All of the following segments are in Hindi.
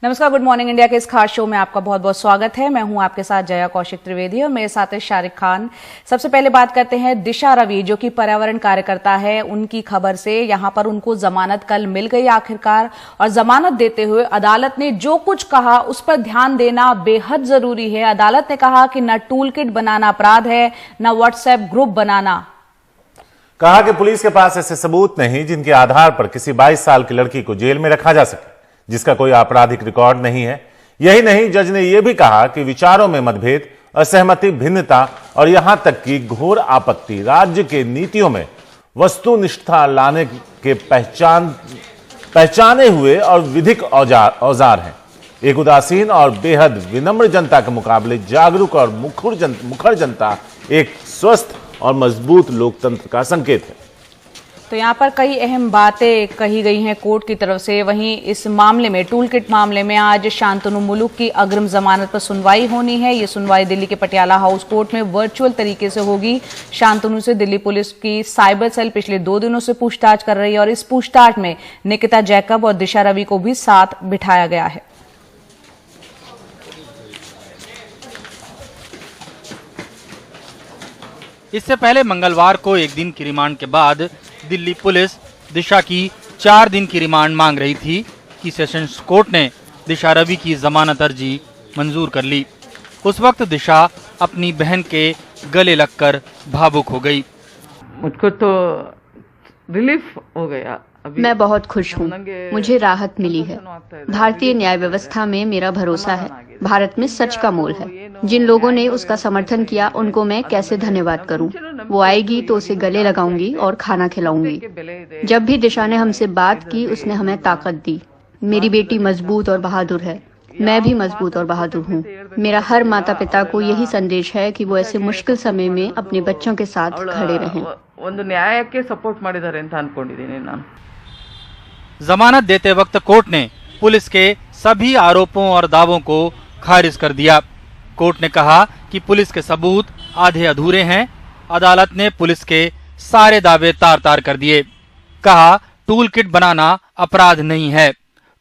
नमस्कार, गुड मॉर्निंग इंडिया के इस खास शो में आपका बहुत बहुत स्वागत है। मैं हूं आपके साथ जया कौशिक त्रिवेदी और मेरे साथ है शारिक खान। सबसे पहले बात करते हैं दिशा रवि, जो कि पर्यावरण कार्यकर्ता है, उनकी खबर से। यहां पर उनको जमानत कल मिल गई आखिरकार, और जमानत देते हुए अदालत ने जो कुछ कहा उस पर ध्यान देना बेहद जरूरी है। अदालत ने कहा कि न टूल किट बनाना अपराध है, न व्हाट्सएप ग्रुप बनाना। कहा कि पुलिस के पास ऐसे सबूत नहीं जिनके आधार पर किसी 22 साल की लड़की को जेल में रखा जा सके, जिसका कोई आपराधिक रिकॉर्ड नहीं है। यही नहीं, जज ने यह भी कहा कि विचारों में मतभेद, असहमति, भिन्नता और यहां तक कि घोर आपत्ति राज्य के नीतियों में वस्तुनिष्ठता लाने के पहचाने हुए और विधिक औजार हैं। एक उदासीन और बेहद विनम्र जनता के मुकाबले जागरूक और मुखर जनता एक स्वस्थ और मजबूत लोकतंत्र का संकेत है। तो यहाँ पर कई अहम बातें कही गई हैं कोर्ट की तरफ से। वहीं इस मामले में, टूल किट मामले में, आज शांतनु मुलुक की अग्रिम जमानत पर सुनवाई होनी है। ये सुनवाई दिल्ली के पटियाला हाउस कोर्ट में वर्चुअल तरीके से होगी। शांतनु से दिल्ली पुलिस की साइबर सेल पिछले 2 दिनों से पूछताछ कर रही है, और इस पूछताछ में निकिता जैकब और दिशा रवि को भी साथ बिठाया गया है। इससे पहले मंगलवार को 1 दिन की रिमांड के बाद दिल्ली पुलिस दिशा की 4 दिन की रिमांड मांग रही थी कि सेशंस कोर्ट ने दिशा रवि की जमानत अर्जी मंजूर कर ली। उस वक्त दिशा अपनी बहन के गले लगकर भावुक हो गई। मुझको तो रिलीफ हो गया। मैं बहुत खुश हूँ, मुझे राहत मिली है। भारतीय न्याय व्यवस्था में मेरा भरोसा है। भारत में सच का मोल है। जिन लोगों ने उसका समर्थन किया उनको मैं कैसे धन्यवाद करूं। वो आएगी तो उसे गले लगाऊंगी और खाना खिलाऊंगी। जब भी दिशा ने हमसे बात की उसने हमें ताकत दी। मेरी बेटी मजबूत और बहादुर है, मैं भी मजबूत और बहादुर हूँ। मेरा हर माता पिता को यही संदेश है कि वो ऐसे मुश्किल समय में अपने बच्चों के साथ खड़े रहें। न्यायಕ್ಕೆ सपोर्ट ಮಾಡಿದ್ದಾರೆ ಅಂತ ಅನ್ಕೊಂಡಿದ್ದೀನಿ ನಾನು। जमानत देते वक्त कोर्ट ने पुलिस के सभी आरोपों और दावों को खारिज कर दिया। कोर्ट ने कहा कि पुलिस के सबूत आधे अधूरे हैं। अदालत ने पुलिस के सारे दावे तार तार कर दिए। कहा टूल किट बनाना अपराध नहीं है।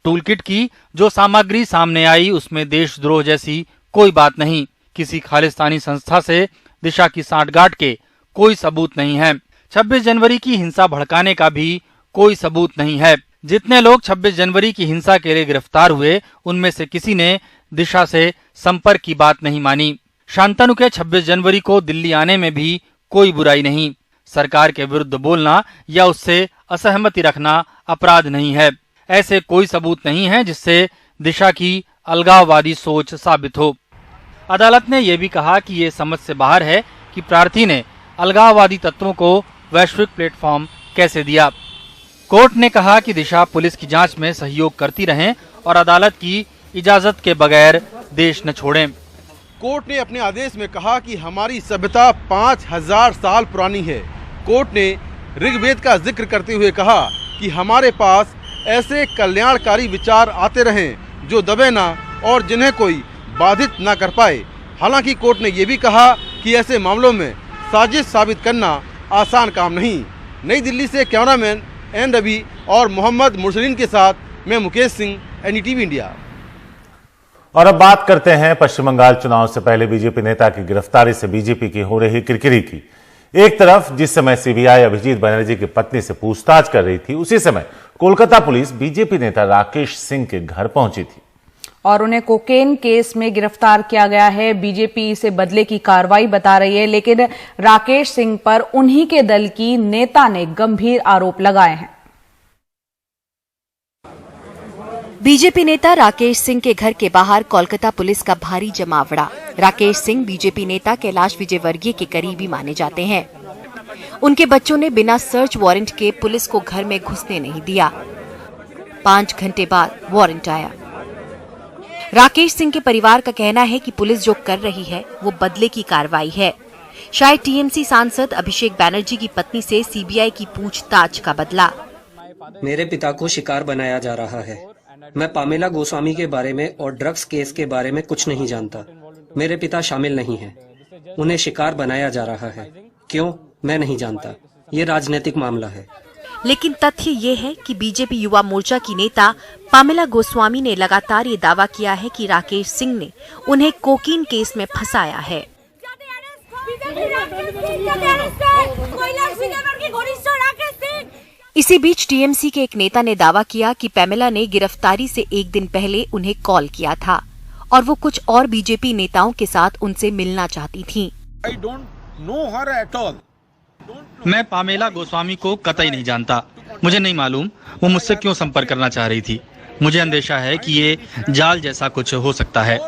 टूल किट की जो सामग्री सामने आई उसमें देशद्रोह जैसी कोई बात नहीं। किसी खालिस्तानी संस्था से दिशा की सांठगांठ के कोई सबूत नहीं है। 26 जनवरी की हिंसा भड़काने का भी कोई सबूत नहीं है। जितने लोग 26 जनवरी की हिंसा के लिए गिरफ्तार हुए उनमें से किसी ने दिशा से संपर्क की बात नहीं मानी। शांतनु के 26 जनवरी को दिल्ली आने में भी कोई बुराई नहीं। सरकार के विरुद्ध बोलना या उससे असहमति रखना अपराध नहीं है। ऐसे कोई सबूत नहीं है जिससे दिशा की अलगाववादी सोच साबित हो। अदालत ने यह भी कहा कि ये समझ से बाहर है कि प्रार्थी ने अलगाववादी तत्वों को वैश्विक प्लेटफॉर्म कैसे दिया। कोर्ट ने कहा कि दिशा पुलिस की जांच में सहयोग करती रहें और अदालत की इजाजत के बगैर देश न छोड़ें। कोर्ट ने अपने आदेश में कहा कि हमारी सभ्यता 5000 साल पुरानी है। कोर्ट ने ऋग्वेद का जिक्र करते हुए कहा कि हमारे पास ऐसे कल्याणकारी विचार आते रहें जो दबे ना और जिन्हें कोई बाधित ना कर पाए। हालांकि कोर्ट ने यह भी कहा कि ऐसे मामलों में साजिश साबित करना आसान काम नहीं। नई दिल्ली से कैमरामैन एन रवि और मोहम्मद मुरसलीन के साथ मैं मुकेश सिंह, एनडीटीवी इंडिया। और अब बात करते हैं पश्चिम बंगाल चुनाव से पहले बीजेपी नेता की गिरफ्तारी से बीजेपी की हो रही किरकिरी की। एक तरफ जिस समय सीबीआई अभिजीत बनर्जी की पत्नी से पूछताछ कर रही थी, उसी समय कोलकाता पुलिस बीजेपी नेता राकेश सिंह के घर पहुंची थी और उन्हें कोकेन केस में गिरफ्तार किया गया है। बीजेपी इसे बदले की कार्रवाई बता रही है, लेकिन राकेश सिंह पर उन्हीं के दल की नेता ने गंभीर आरोप लगाए हैं। बीजेपी नेता राकेश सिंह के घर के बाहर कोलकाता पुलिस का भारी जमावड़ा। राकेश सिंह बीजेपी नेता कैलाश विजयवर्गीय के करीबी माने जाते हैं। उनके बच्चों ने बिना सर्च वारंट के पुलिस को घर में घुसने नहीं दिया। 5 घंटे बाद वारंट आया। राकेश सिंह के परिवार का कहना है कि पुलिस जो कर रही है वो बदले की कार्रवाई है। शायद टीएमसी सांसद अभिषेक बैनर्जी की पत्नी से सीबीआई की पूछताछ का बदला। मेरे पिता को शिकार बनाया जा रहा है। मैं पामेला गोस्वामी के बारे में और ड्रग्स केस के बारे में कुछ नहीं जानता। मेरे पिता शामिल नहीं हैं। उन्हें शिकार बनाया जा रहा है। क्यों, मैं नहीं जानता। ये राजनीतिक मामला है। लेकिन तथ्य ये है कि बीजेपी युवा मोर्चा की नेता पामेला गोस्वामी ने लगातार ये दावा किया है कि राकेश सिंह ने उन्हें कोकीन केस में फंसाया है। इसी बीच टीएमसी के एक नेता ने दावा किया कि पामेला ने गिरफ्तारी से एक दिन पहले उन्हें कॉल किया था और वो कुछ और बीजेपी नेताओं के साथ उनसे मिलना चाहती थीं। मैं पामेला गोस्वामी को कतई नहीं जानता। मुझे नहीं मालूम वो मुझसे क्यों संपर्क करना चाह रही थी। मुझे अंदेशा है कि ये जाल जैसा कुछ हो सकता है।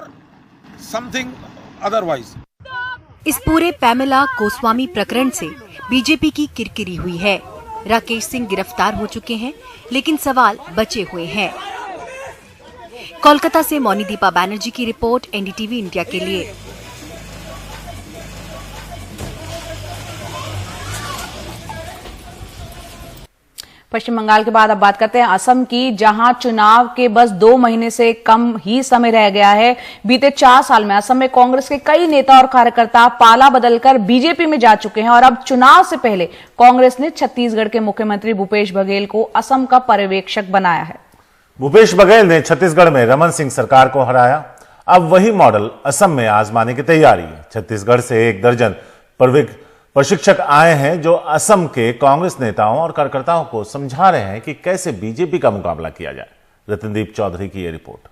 इस पूरे पामेला गोस्वामी प्रकरण से बीजेपी की किरकिरी हुई है। राकेश सिंह गिरफ्तार हो चुके हैं, लेकिन सवाल बचे हुए हैं। कोलकाता से मोनीदीपा बैनर्जी की रिपोर्ट, एनडीटीवी इंडिया के लिए। पश्चिम बंगाल के बाद अब बात करते हैं असम की, जहां चुनाव के बस 2 महीने से कम ही समय रह गया है। बीते 4 साल में असम में कांग्रेस के कई नेता और कार्यकर्ता पाला बदलकर बीजेपी में जा चुके हैं और अब चुनाव से पहले कांग्रेस ने छत्तीसगढ़ के मुख्यमंत्री भूपेश बघेल को असम का पर्यवेक्षक बनाया है। भूपेश बघेल ने छत्तीसगढ़ में रमन सिंह सरकार को हराया। अब वही मॉडल असम में आजमाने की तैयारी है। छत्तीसगढ़ से 1 दर्जन प्रशिक्षक आए हैं जो असम के कांग्रेस नेताओं और कार्यकर्ताओं को समझा रहे हैं कि कैसे बीजेपी का मुकाबला किया जाए। रतनदीप चौधरी की यह रिपोर्ट।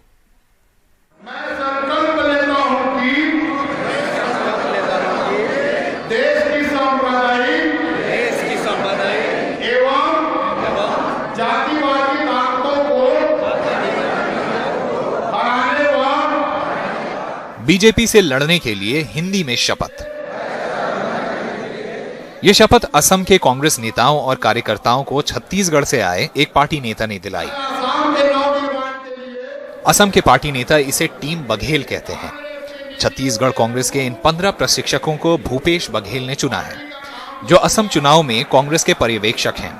मैं संकल्प लेता हूं कि देश की सांप्रदायिक एवं जातिवादी ताकतों को हराने व बीजेपी से लड़ने के लिए हिंदी में शपथ। ये शपथ असम के कांग्रेस नेताओं और कार्यकर्ताओं को छत्तीसगढ़ से आए एक पार्टी नेता ने दिलाई। असम के पार्टी नेता इसे टीम बघेल कहते हैं। छत्तीसगढ़ कांग्रेस के इन 15 प्रशिक्षकों को भूपेश बघेल ने चुना है, जो असम चुनाव में कांग्रेस के पर्यवेक्षक हैं।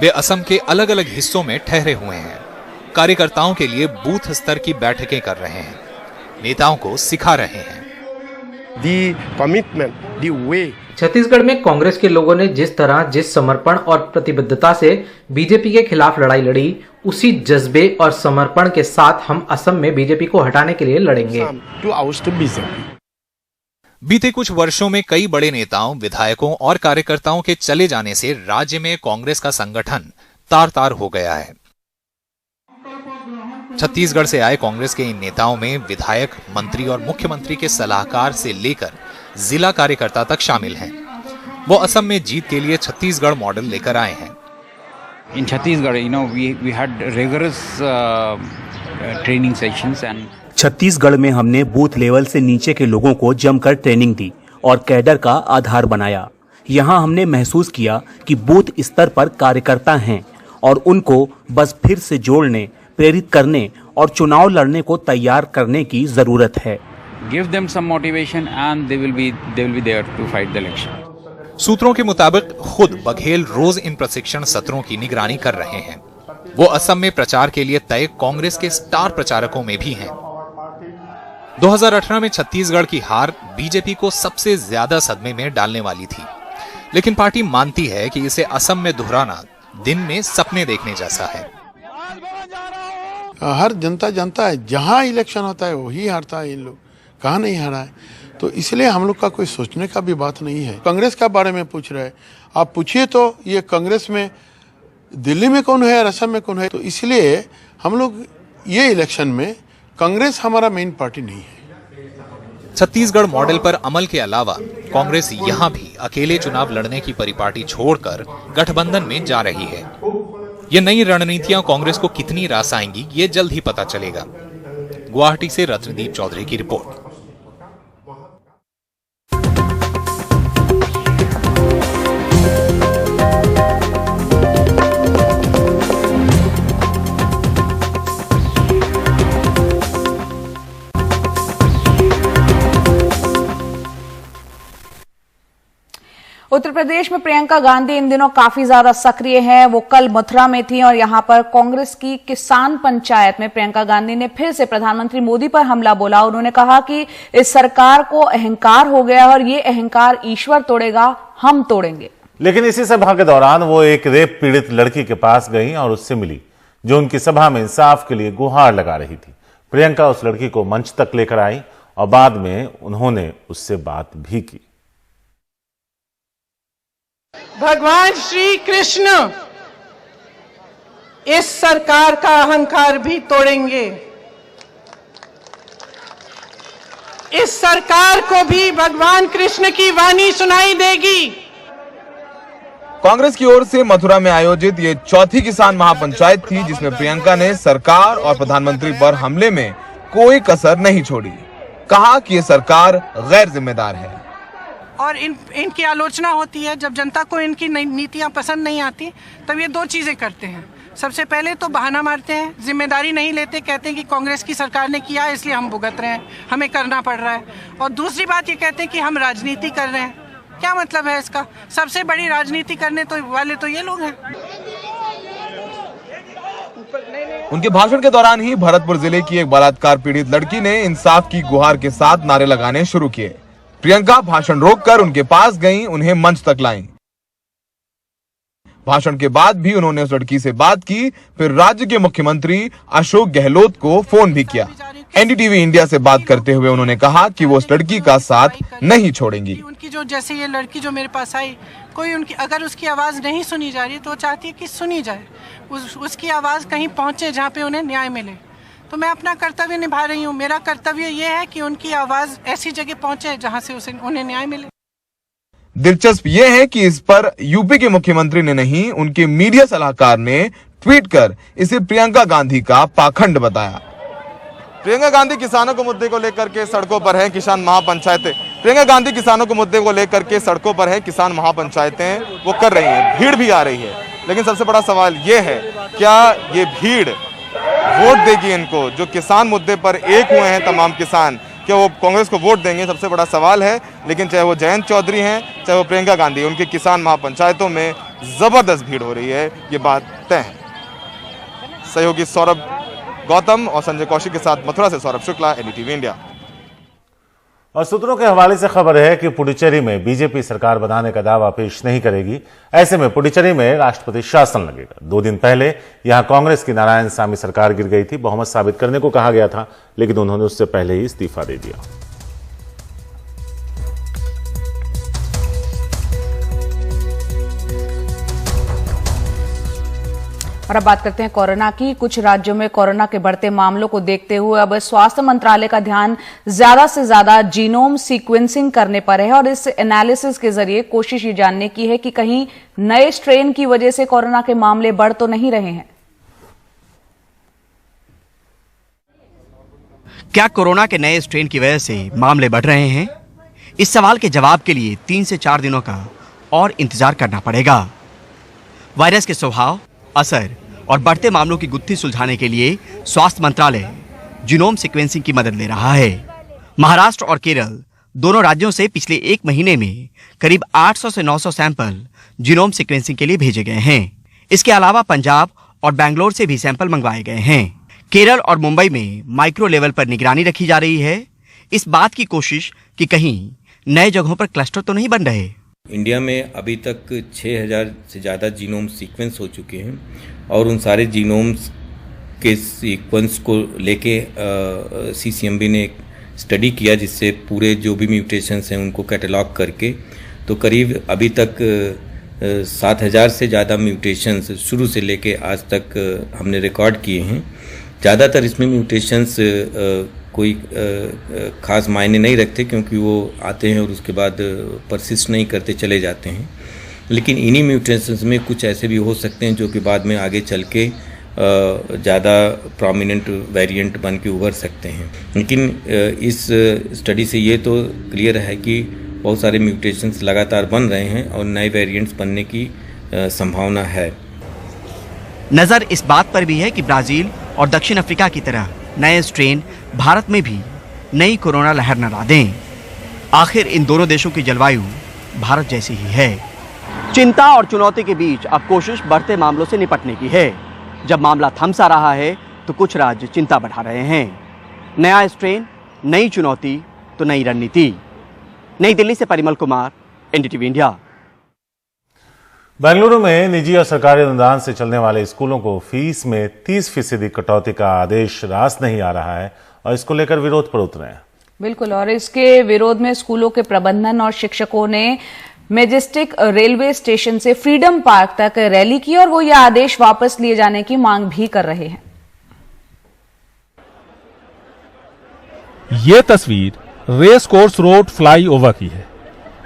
वे असम के अलग अलग हिस्सों में ठहरे हुए हैं। कार्यकर्ताओं के लिए बूथ स्तर की बैठकें कर रहे हैं, नेताओं को सिखा रहे हैं। छत्तीसगढ़ में कांग्रेस के लोगों ने जिस समर्पण और प्रतिबद्धता से बीजेपी के खिलाफ लड़ाई लड़ी, उसी जज्बे और समर्पण के साथ हम असम में बीजेपी को हटाने के लिए लड़ेंगे। बीते कुछ वर्षों में कई बड़े नेताओं, विधायकों और कार्यकर्ताओं के चले जाने से राज्य में कांग्रेस का संगठन तार-तार हो गया है। छत्तीसगढ़ से आए कांग्रेस के इन नेताओं में विधायक, मंत्री और मुख्यमंत्री के सलाहकार से लेकर जिला कार्यकर्ता तक शामिल हैं। वो असम में जीत के लिए छत्तीसगढ़ मॉडल लेकर आए हैं। In Chhattisgarh, we had rigorous training sessions and Chhattisgarh में हमने बूथ लेवल से नीचे के लोगों को जमकर ट्रेनिंग दी और कैडर का आधार बनाया। यहाँ हमने महसूस किया कि बूथ स्तर पर कार्यकर्ता हैं और उनको बस फिर से जोड़ने, प्रेरित करने और चुनाव लड़ने को तैयार करने की जरूरत है। Give them some motivation and they will be there to fight the election. सूत्रों के मुताबिक खुद बघेल रोज इन प्रशिक्षण सत्रों की निगरानी कर रहे हैं। वो असम में प्रचार के लिए तय कांग्रेस के स्टार प्रचारकों में भी हैं। 2018 में छत्तीसगढ़ की हार बीजेपी को सबसे ज्यादा सदमे में डालने वाली थी, लेकिन पार्टी मानती है कि इसे असम में दोहराना दिन में सपने देखने जैसा है। हर जनता जानता है, जहां इलेक्शन होता है वही हारता है। इन लोग कहाँ नहीं हारा है, तो इसलिए हम लोग का कोई सोचने का भी बात नहीं है। कांग्रेस के बारे में पूछ रहे हैं, आप पूछिए तो ये कांग्रेस में दिल्ली में कौन है और असम में कौन है। तो इसलिए हम लोग ये इलेक्शन में कांग्रेस हमारा मेन पार्टी नहीं है। छत्तीसगढ़ मॉडल पर अमल के अलावा कांग्रेस यहां भी अकेले चुनाव लड़ने की परिपाटी छोड़कर गठबंधन में जा रही है। ये नई रणनीतियां कांग्रेस को कितनी रास आएंगी, ये जल्द ही पता चलेगा। गुवाहाटी से रत्नदीप चौधरी की रिपोर्ट। उत्तर प्रदेश में प्रियंका गांधी इन दिनों काफी ज्यादा सक्रिय हैं। वो कल मथुरा में थी और यहां पर कांग्रेस की किसान पंचायत में प्रियंका गांधी ने फिर से प्रधानमंत्री मोदी पर हमला बोला। उन्होंने कहा कि इस सरकार को अहंकार हो गया और ये अहंकार ईश्वर तोड़ेगा, हम तोड़ेंगे। लेकिन इसी सभा के दौरान वो एक रेप पीड़ित लड़की के पास गई और उससे मिली, जो उनकी सभा में इंसाफ के लिए गुहार लगा रही थी। प्रियंका उस लड़की को मंच तक लेकर आई और बाद में उन्होंने उससे बात भी की। भगवान श्री कृष्ण इस सरकार का अहंकार भी तोड़ेंगे। इस सरकार को भी भगवान कृष्ण की वाणी सुनाई देगी। कांग्रेस की ओर से मथुरा में आयोजित ये चौथी किसान महापंचायत थी, जिसमें प्रियंका ने सरकार और प्रधानमंत्री पर हमले में कोई कसर नहीं छोड़ी। कहा कि ये सरकार गैर जिम्मेदार है और इनकी आलोचना होती है। जब जनता को इनकी नीतियां पसंद नहीं आती तब ये दो चीजें करते हैं। सबसे पहले तो बहाना मारते हैं, जिम्मेदारी नहीं लेते, कहते हैं कि कांग्रेस की सरकार ने किया इसलिए हम भुगत रहे हैं, हमें करना पड़ रहा है। और दूसरी बात ये कहते हैं कि हम राजनीति कर रहे हैं। क्या मतलब है इसका? सबसे बड़ी राजनीति करने वाले तो ये लोग हैं। उनके भाषण के दौरान ही भरतपुर जिले की एक बलात्कार पीड़ित लड़की ने इंसाफ की गुहार के साथ नारे लगाने शुरू किए। प्रियंका भाषण रोककर उनके पास गईं, उन्हें मंच तक लाईं। भाषण के बाद भी उन्होंने उस लड़की से बात की, फिर राज्य के मुख्यमंत्री अशोक गहलोत को फोन भी किया। एनडीटीवी इंडिया से बात करते हुए उन्होंने कहा कि वो उस लड़की का साथ नहीं छोड़ेंगी। उनकी जो जैसे ये लड़की जो मेरे पास आई, कोई उनकी अगर उसकी आवाज नहीं सुनी जा रही तो वो चाहती है कि सुनी जाए, उसकी आवाज कहीं पहुंचे जहाँ पे उन्हें न्याय मिले। तो मैं अपना कर्तव्य निभा रही हूँ। मेरा कर्तव्य ये है कि उनकी आवाज ऐसी जगह पहुंचे जहाँ से उन्हें न्याय मिले। दिलचस्प ये है कि इस पर यूपी के मुख्यमंत्री ने नहीं, उनके मीडिया सलाहकार ने ट्वीट कर इसे प्रियंका गांधी का पाखंड बताया। प्रियंका गांधी किसानों को मुद्दे को लेकर के सड़कों पर हैं, किसान महापंचायतें। प्रियंका गांधी किसानों को मुद्दे को लेकर के सड़कों पर हैं, किसान महापंचायतें वो कर रही हैं, भीड़ भी आ रही है। लेकिन सबसे बड़ा सवाल ये है, क्या ये भीड़ वोट देगी इनको? जो किसान मुद्दे पर एक हुए हैं तमाम किसान, क्या वो कांग्रेस को वोट देंगे? सबसे बड़ा सवाल है। लेकिन चाहे वो जयंत चौधरी हैं, चाहे वो प्रियंका गांधी, उनके किसान महापंचायतों में जबरदस्त भीड़ हो रही है, ये बात तय है। सहयोगी सौरभ गौतम और संजय कौशिक के साथ मथुरा से सौरभ शुक्ला, एनडीटीवी इंडिया। और सूत्रों के हवाले से खबर है कि पुडुचेरी में बीजेपी सरकार बनाने का दावा पेश नहीं करेगी। ऐसे में पुडुचेरी में राष्ट्रपति शासन लगेगा। 2 दिन पहले यहां कांग्रेस की नारायणसामी सरकार गिर गई थी। बहुमत साबित करने को कहा गया था, लेकिन उन्होंने उससे पहले ही इस्तीफा दे दिया। और अब बात करते हैं कोरोना की। कुछ राज्यों में कोरोना के बढ़ते मामलों को देखते हुए अब स्वास्थ्य मंत्रालय का ध्यान ज्यादा से ज्यादा जीनोम सीक्वेंसिंग करने पर है और इस एनालिसिस के जरिए कोशिश ये जानने की है कि कहीं नए स्ट्रेन की वजह से कोरोना के मामले बढ़ तो नहीं रहे हैं। क्या कोरोना के नए स्ट्रेन की वजह से मामले बढ़ रहे हैं? इस सवाल के जवाब के लिए 3 से 4 दिनों का और इंतजार करना पड़ेगा। वायरस के स्वभाव, असर और बढ़ते मामलों की गुत्थी सुलझाने के लिए स्वास्थ्य मंत्रालय जीनोम सीक्वेंसिंग की मदद ले रहा है। महाराष्ट्र और केरल दोनों राज्यों से पिछले 1 महीने में करीब 800 से 900 सैंपल जीनोम सीक्वेंसिंग के लिए भेजे गए हैं। इसके अलावा पंजाब और बैंगलोर से भी सैंपल मंगवाए गए हैं। केरल और मुंबई में माइक्रो लेवल पर निगरानी रखी जा रही है, इस बात की कोशिश कि कहीं नए जगहों पर क्लस्टर तो नहीं बन रहे। इंडिया में अभी तक 6000 से ज़्यादा जीनोम सीक्वेंस हो चुके हैं और उन सारे जीनोम्स के सीक्वेंस को लेके सीसीएमबी ने एक स्टडी किया, जिससे पूरे जो भी म्यूटेशंस हैं उनको कैटलॉग करके तो करीब अभी तक 7000 से ज़्यादा म्यूटेशंस शुरू से लेके आज तक हमने रिकॉर्ड किए हैं। ज़्यादातर इसमें म्यूटेशंस कोई ख़ास मायने नहीं रखते, क्योंकि वो आते हैं और उसके बाद परसिस्ट नहीं करते, चले जाते हैं। लेकिन इन्हीं म्यूटेशंस में कुछ ऐसे भी हो सकते हैं जो कि बाद में आगे चल के ज़्यादा प्रोमिनेंट वेरिएंट बन के उभर सकते हैं। लेकिन इस स्टडी से ये तो क्लियर है कि बहुत सारे म्यूटेशंस लगातार बन रहे हैं और नए वेरिएंट्स बनने की संभावना है। नज़र इस बात पर भी है कि ब्राज़ील और दक्षिण अफ्रीका की तरह नए स्ट्रेन भारत में भी नई कोरोना लहर न ला दें। आखिर इन दोनों देशों की जलवायु भारत जैसी ही है। चिंता और चुनौती के बीच अब कोशिश बढ़ते मामलों से निपटने की है। जब मामला थम सा रहा है तो कुछ राज्य चिंता बढ़ा रहे हैं। नया स्ट्रेन, नई चुनौती तो नई रणनीति। नई दिल्ली से परिमल कुमार, एनडीटीवी इंडिया। बेंगलुरु में निजी और सरकारी अनुदान से चलने वाले स्कूलों को फीस में 30% कटौती का आदेश रास नहीं आ रहा है और इसको लेकर विरोध पर उतरे हैं। बिल्कुल, और इसके विरोध में स्कूलों के प्रबंधन और शिक्षकों ने मेजेस्टिक रेलवे स्टेशन से फ्रीडम पार्क तक रैली की और वो ये आदेश वापस लिए जाने की मांग भी कर रहे हैं। ये तस्वीर रेस कोर्स रोड फ्लाईओवर की है।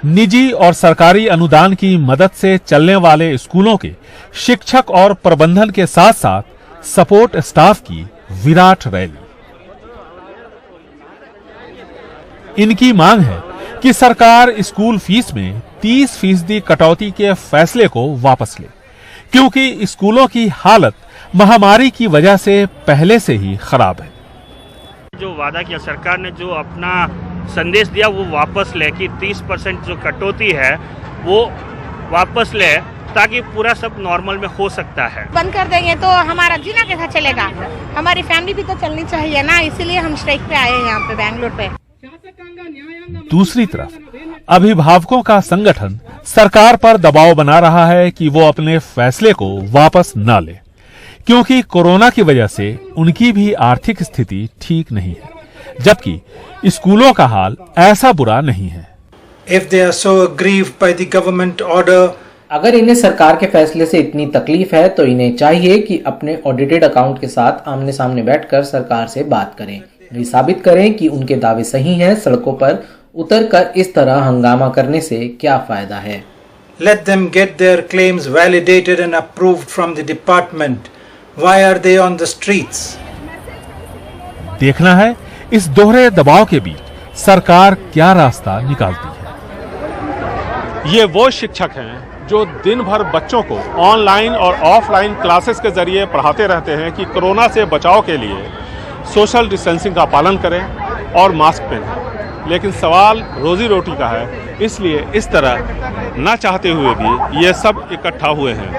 निजी और सरकारी अनुदान की मदद से चलने वाले स्कूलों के शिक्षक और प्रबंधन के साथ साथ सपोर्ट स्टाफ की विराट रैली। इनकी मांग है कि सरकार स्कूल फीस में 30% कटौती के फैसले को वापस ले, क्योंकि स्कूलों की हालत महामारी की वजह से पहले से ही खराब है। जो वादा किया सरकार ने, जो अपना संदेश दिया वो वापस ले कि 30% जो कटौती है वो वापस ले, ताकि पूरा सब नॉर्मल में हो सकता है। बंद कर देंगे तो हमारा जीना कैसा चलेगा? हमारी फैमिली भी तो चलनी चाहिए ना, इसीलिए हम स्ट्राइक पे आए हैं यहाँ पे बेंगलुरु पे। दूसरी तरफ अभिभावकों का संगठन सरकार पर दबाव बना रहा है कि वो अपने फैसले को वापस न ले, क्योंकि कोरोना की वजह से उनकी भी आर्थिक स्थिति ठीक नहीं है, जबकि स्कूलों का हाल ऐसा बुरा नहीं है। If they are so aggrieved by the government order, अगर इन्हें सरकार के फैसले से इतनी तकलीफ है तो इन्हें चाहिए कि अपने ऑडिटेड अकाउंट के साथ आमने सामने बैठकर सरकार से बात करें, ये साबित करें कि उनके दावे सही हैं। सड़कों पर उतरकर इस तरह हंगामा करने से क्या फायदा है? let them get their claims validated and approved from the department. Why are they on the streets? देखना है इस दोहरे दबाव के बीच सरकार क्या रास्ता निकालती है। ये वो शिक्षक हैं जो दिन भर बच्चों को ऑनलाइन और ऑफलाइन क्लासेस के जरिए पढ़ाते रहते हैं कि कोरोना से बचाव के लिए सोशल डिस्टेंसिंग का पालन करें और मास्क पहनें, लेकिन सवाल रोजी रोटी का है, इसलिए इस तरह न चाहते हुए भी ये सब इकट्ठा हुए हैं।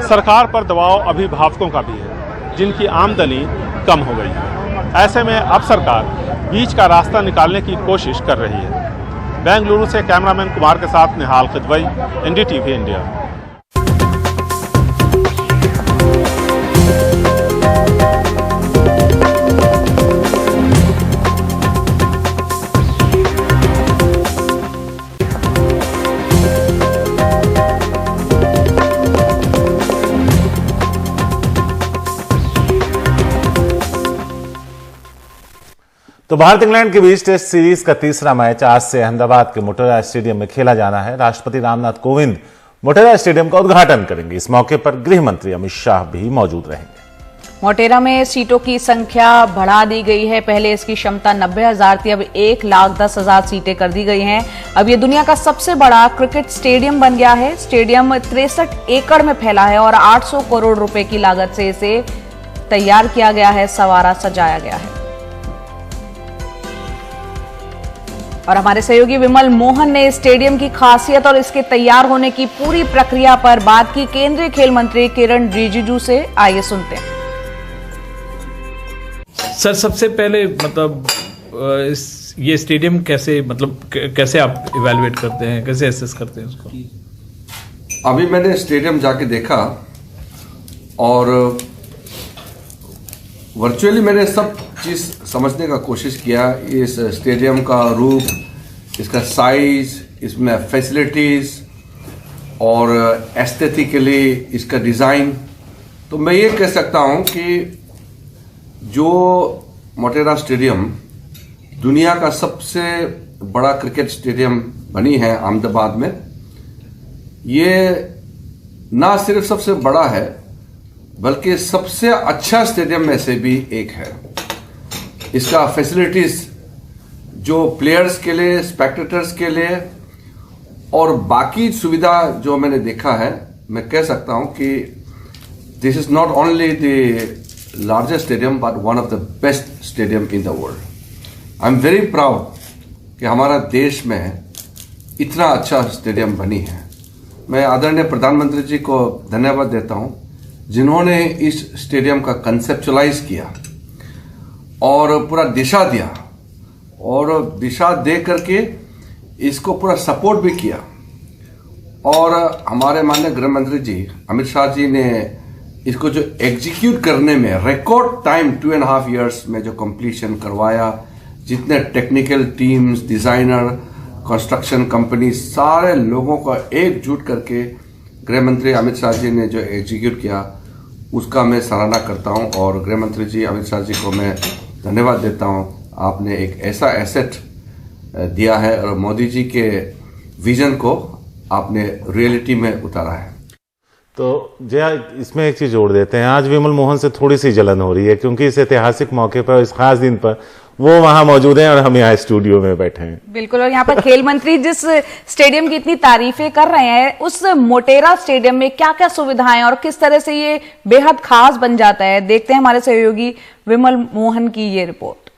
सरकार पर दबाव अभिभावकों का भी है, जिनकी आमदनी कम हो गई है। ऐसे में अब सरकार बीच का रास्ता निकालने की कोशिश कर रही है। बेंगलुरु से कैमरामैन कुमार के साथ निहाल खिदवई, एनडीटीवी इंडिया। तो भारत इंग्लैंड के बीच टेस्ट सीरीज का तीसरा मैच आज से अहमदाबाद के मोटेरा स्टेडियम में खेला जाना है। राष्ट्रपति रामनाथ कोविंद मोटेरा स्टेडियम का उद्घाटन करेंगे। इस मौके पर गृह मंत्री अमित शाह भी मौजूद रहेंगे। मोटेरा में सीटों की संख्या बढ़ा दी गई है। पहले इसकी क्षमता 90,000 थी, अब 1,10,000 सीटें कर दी गई हैं। अब ये दुनिया का सबसे बड़ा क्रिकेट स्टेडियम बन गया है। स्टेडियम 63 एकड़ में फैला है और 800 करोड़ रुपए की लागत से इसे तैयार किया गया है, संवारा सजाया गया है। और हमारे सहयोगी विमल मोहन ने स्टेडियम की खासियत और इसके तैयार होने की पूरी प्रक्रिया पर बात की केंद्रीय खेल मंत्री किरण रिजिजू से। आइए सुनते हैं। सर, सबसे पहले मतलब ये स्टेडियम कैसे कैसे आप इवैल्यूएट करते हैं, कैसे एसेस करते हैं उसको? अभी मैंने स्टेडियम जाके देखा और वर्चुअली मैंने सब चीज़ समझने का कोशिश किया। इस स्टेडियम का रूप, इसका साइज, इसमें फैसिलिटीज़ और एस्थेटिकली इसका डिज़ाइन। तो मैं ये कह सकता हूँ कि जो मोटेरा स्टेडियम दुनिया का सबसे बड़ा क्रिकेट स्टेडियम बनी है अहमदाबाद में, ये ना सिर्फ सबसे बड़ा है बल्कि सबसे अच्छा स्टेडियम में से भी एक है। इसका फैसिलिटीज़ जो प्लेयर्स के लिए, स्पेक्टेटर्स के लिए और बाकी सुविधा जो मैंने देखा है, मैं कह सकता हूं कि this is not only the largest stadium but one of the best stadium in the world. I am very proud कि हमारा देश में इतना अच्छा स्टेडियम बनी है। मैं आदरणीय प्रधानमंत्री जी को धन्यवाद देता हूं जिन्होंने इस स्टेडियम का कंसेप्चुलाइज किया और पूरा दिशा दिया, और दिशा दे करके इसको पूरा सपोर्ट भी किया। और हमारे माननीय गृह मंत्री जी अमित शाह जी ने इसको जो एग्जीक्यूट करने में रिकॉर्ड टाइम 2.5 years में जो कंप्लीशन करवाया, जितने technical teams, designer, construction company, सारे लोगों को एकजुट करके गृह मंत्री अमित शाह जी ने जो एग्जीक्यूट किया, उसका मैं सराहना करता हूं और गृह मंत्री जी अमित शाह जी को मैं धन्यवाद देता हूं। आपने एक ऐसा एसेट दिया है और मोदी जी के विजन को आपने रियलिटी में उतारा है। तो जया, इसमें एक चीज जोड़ देते हैं, आज विमल मोहन से थोड़ी सी जलन हो रही है क्योंकि इस ऐतिहासिक मौके पर, इस खास दिन पर वो वहां मौजूद हैं और हम यहाँ स्टूडियो में बैठे हैं। बिल्कुल, और यहाँ पर खेल मंत्री जिस स्टेडियम की इतनी तारीफें कर रहे हैं, उस मोटेरा स्टेडियम में क्या क्या सुविधाएं और किस तरह से ये बेहद खास बन जाता है, देखते हैं हमारे सहयोगी विमल मोहन की ये रिपोर्ट।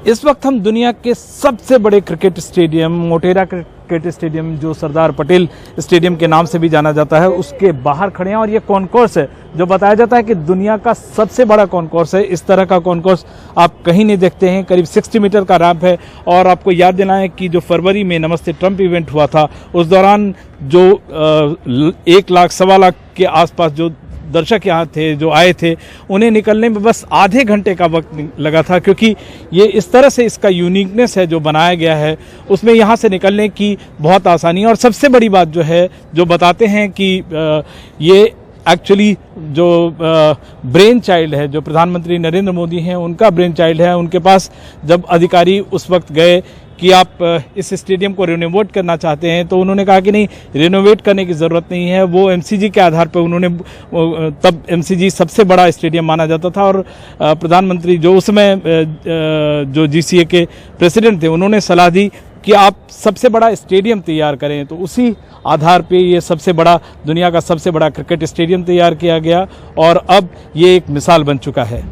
इस वक्त हम दुनिया के सबसे बड़े cricket stadium Motera cricket stadium, जो सरदार पटेल स्टेडियम के नाम से भी जाना जाता है, उसके बाहर खड़े हैं और ये कॉन्कोर्स है जो बताया जाता है कि दुनिया का सबसे बड़ा कॉन्कोर्स है। इस तरह का कॉन्कोर्स आप कहीं नहीं देखते हैं। करीब 60 मीटर का रैंप है और आपको याद दिलाएं कि जो फरवरी में नमस्ते ट्रंप इवेंट हुआ था, उस दौरान जो 1 लाख, 1.25 लाख के आसपास जो दर्शक यहाँ थे, जो आए थे, उन्हें निकलने में बस आधे घंटे का वक्त लगा था, क्योंकि ये इस तरह से इसका यूनिकनेस है जो बनाया गया है, उसमें यहाँ से निकलने की बहुत आसानी। और सबसे बड़ी बात जो है, जो बताते हैं कि ये एक्चुअली जो ब्रेन चाइल्ड है, जो प्रधानमंत्री नरेंद्र मोदी हैं, उनका ब्रेन चाइल्ड है। उनके पास जब अधिकारी उस वक्त गए कि आप इस स्टेडियम को रिनोवेट करना चाहते हैं, तो उन्होंने कहा कि नहीं, रिनोवेट करने की ज़रूरत नहीं है। वो एमसीजी के आधार पर उन्होंने, तब एमसीजी सबसे बड़ा स्टेडियम माना जाता था और प्रधानमंत्री जो उसमें जो जीसीए के प्रेसिडेंट थे, उन्होंने सलाह दी कि आप सबसे बड़ा स्टेडियम तैयार करें। तो उसी आधार पे ये सबसे बड़ा, दुनिया का सबसे बड़ा क्रिकेट स्टेडियम तैयार किया गया और अब ये एक मिसाल बन चुका है।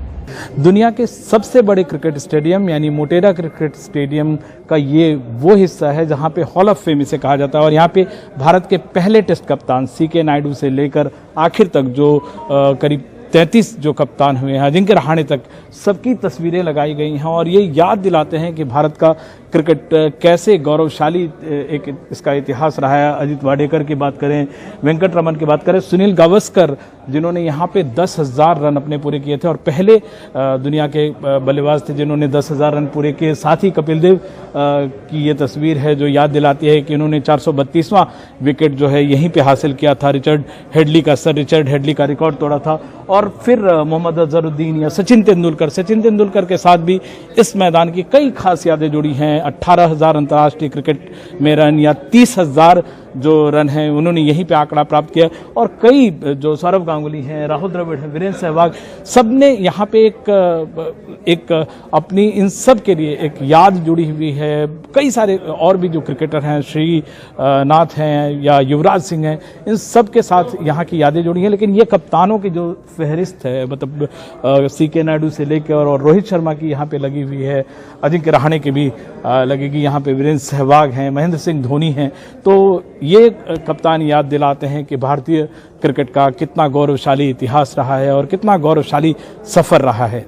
दुनिया के सबसे बड़े क्रिकेट स्टेडियम यानी मोटेरा क्रिकेट स्टेडियम का ये वो हिस्सा है जहां पे हॉल ऑफ फेम इसे कहा जाता है और यहाँ पे भारत के पहले टेस्ट कप्तान सीके नायडू से लेकर आखिर तक जो करीब 33 जो कप्तान हुए हैं, अजिंक्य रहाणे तक, सबकी तस्वीरें लगाई गई हैं और ये याद दिलाते हैं कि भारत का क्रिकेट कैसे गौरवशाली एक इसका इतिहास रहा है। अजित वाडेकर की बात करें, वेंकट रमन की बात करें, सुनील गावस्कर जिन्होंने यहाँ पे 10,000 रन अपने पूरे किए थे और पहले दुनिया के बल्लेबाज थे जिन्होंने 10,000 रन पूरे किए। साथ ही कपिल देव की ये तस्वीर है जो याद दिलाती है कि इन्होंने 432वां विकेट जो है यहीं पे हासिल किया था। सर रिचर्ड हेडली का रिकॉर्ड तोड़ा था। और फिर मोहम्मद अजहरुद्दीन या सचिन तेंदुलकर के साथ भी इस मैदान की कई खास यादें जुड़ी हैं। 18,000 अंतर्राष्ट्रीय क्रिकेट में रन या 30,000 जो रन हैं उन्होंने यहीं पे आंकड़ा प्राप्त किया। और कई जो सौरव गांगुली हैं, राहुल द्रविड़ हैं, वीरेंद्र सहवाग, सब ने यहाँ पे एक अपनी इन सब के लिए एक याद जुड़ी हुई है। कई सारे और भी जो क्रिकेटर हैं, श्री नाथ हैं या युवराज सिंह हैं, इन सब के साथ यहाँ की यादें जुड़ी हैं। लेकिन ये कप्तानों की जो फहरिस्त है, मतलब सीके नायडू से लेकर और रोहित शर्मा की यहाँ पे लगी हुई है, अजिंक्य रहाणे की भी लगेगी यहाँ पे, वीरेंद्र सहवाग हैं, महेंद्र सिंह धोनी हैं। तो ये कप्तान याद दिलाते हैं कि भारतीय क्रिकेट का कितना गौरवशाली इतिहास रहा है और कितना गौरवशाली सफर रहा है।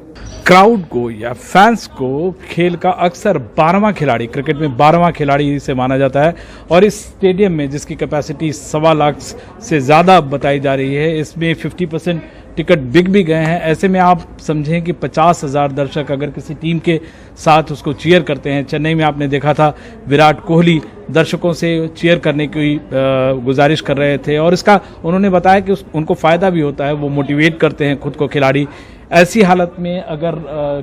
क्राउड को या फैंस को खेल का अक्सर 12वां खिलाड़ी, क्रिकेट में 12वां खिलाड़ी से माना जाता है और इस स्टेडियम में जिसकी कैपेसिटी 1.25 लाख से ज़्यादा बताई जा रही है, इसमें 50% टिकट बिक भी गए हैं। ऐसे में आप समझें कि 50,000 दर्शक अगर किसी टीम के साथ उसको चीयर करते हैं। चेन्नई में आपने देखा था विराट कोहली दर्शकों से चीयर करने की गुजारिश कर रहे थे और इसका उन्होंने बताया कि उनको फ़ायदा भी होता है, वो मोटिवेट करते हैं खुद को खिलाड़ी। ऐसी हालत में अगर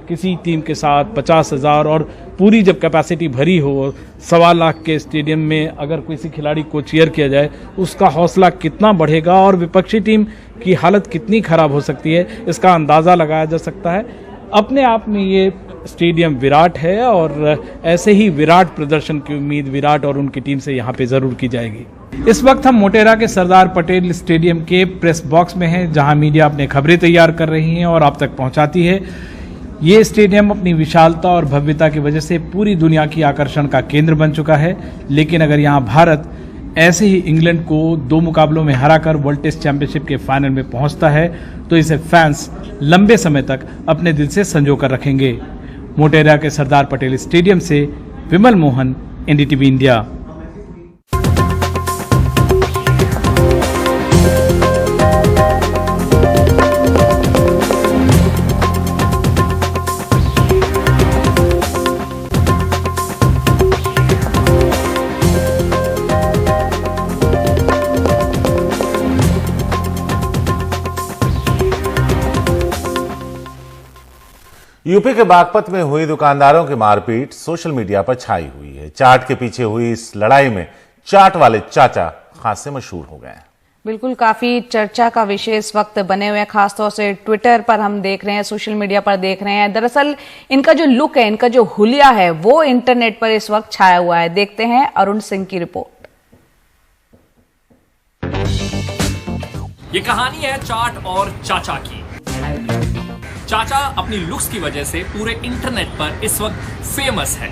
किसी टीम के साथ 50,000 और पूरी जब कैपेसिटी भरी हो, 1.25 लाख के स्टेडियम में अगर किसी खिलाड़ी को चीयर किया जाए, उसका हौसला कितना बढ़ेगा और विपक्षी टीम की हालत कितनी खराब हो सकती है, इसका अंदाज़ा लगाया जा सकता है। अपने आप में ये स्टेडियम विराट है और ऐसे ही विराट प्रदर्शन की उम्मीद विराट और उनकी टीम से यहाँ पे ज़रूर की जाएगी। इस वक्त हम मोटेरा के सरदार पटेल स्टेडियम के प्रेस बॉक्स में हैं, जहां मीडिया अपने खबरें तैयार कर रही हैं और आप तक पहुंचाती है। ये स्टेडियम अपनी विशालता और भव्यता की वजह से पूरी दुनिया की आकर्षण का केंद्र बन चुका है। लेकिन अगर यहाँ भारत ऐसे ही इंग्लैंड को 2 मुकाबलों में हराकर वर्ल्ड टेस्ट चैंपियनशिप के फाइनल में पहुंचता है, तो इसे फैंस लंबे समय तक अपने दिल से संजो कर रखेंगे। मोटेरा के सरदार पटेल स्टेडियम से विमल मोहन, एनडीटीवी इंडिया। यूपी के बागपत में हुई दुकानदारों की मारपीट सोशल मीडिया पर छाई हुई है। चाट के पीछे हुई इस लड़ाई में चाट वाले चाचा खासे मशहूर हो गए हैं। बिल्कुल, काफी चर्चा का विषय इस वक्त बने हुए हैं, खासतौर से ट्विटर पर हम देख रहे हैं, सोशल मीडिया पर देख रहे हैं। दरअसल इनका जो लुक है, इनका जो हुलिया है, वो इंटरनेट पर इस वक्त छाया हुआ है। देखते हैं अरुण सिंह की रिपोर्ट। ये कहानी है चाट और चाचा की। चाचा अपनी लुक्स की वजह से पूरे इंटरनेट पर इस वक्त फेमस है।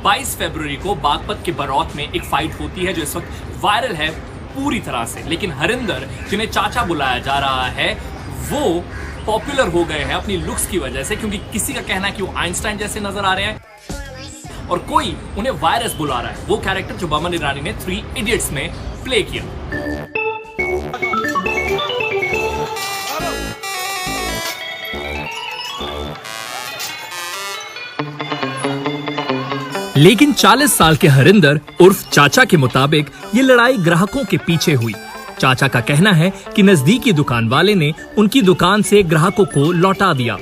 22 फरवरी को बागपत के बरौत में एक फाइट होती है जो इस वक्त वायरल है पूरी तरह से। लेकिन हरिंदर, जिन्हें चाचा बुलाया जा रहा है, वो पॉपुलर हो गए हैं अपनी लुक्स की वजह से, क्योंकि किसी का कहना है कि वो आइंस्टाइन जैसे नजर आ रहे हैं और कोई उन्हें वायरस बुला रहा है। वो कैरेक्टर जो बमन ईरानी ने 3 इडियट्स में प्ले किया। लेकिन 40 साल के हरिंदर उर्फ चाचा के मुताबिक ये लड़ाई ग्राहकों के पीछे हुई। चाचा का कहना है कि नजदीकी दुकान वाले ने उनकी दुकान से ग्राहकों को लौटा दिया।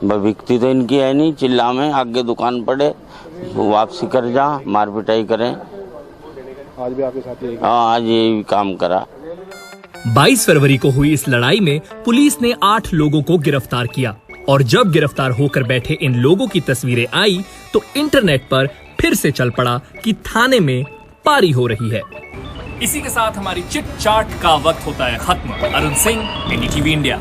बिकती तो इनकी है नहीं, चिल्ला में आगे दुकान पड़े, वापसी कर जा, मार पिटाई करें। आज भी आपके साथ यही? हाँ, आज यही काम करा। 22 फरवरी को हुई इस लड़ाई में पुलिस ने 8 लोगों को गिरफ्तार किया और जब गिरफ्तार होकर बैठे इन लोगों की तस्वीरें आई तो इंटरनेट पर फिर से चल पड़ा कि थाने में पारी हो रही है। इसी के साथ हमारी चिट चाट का वक्त होता है खत्म। Arun Singh, NDTV India.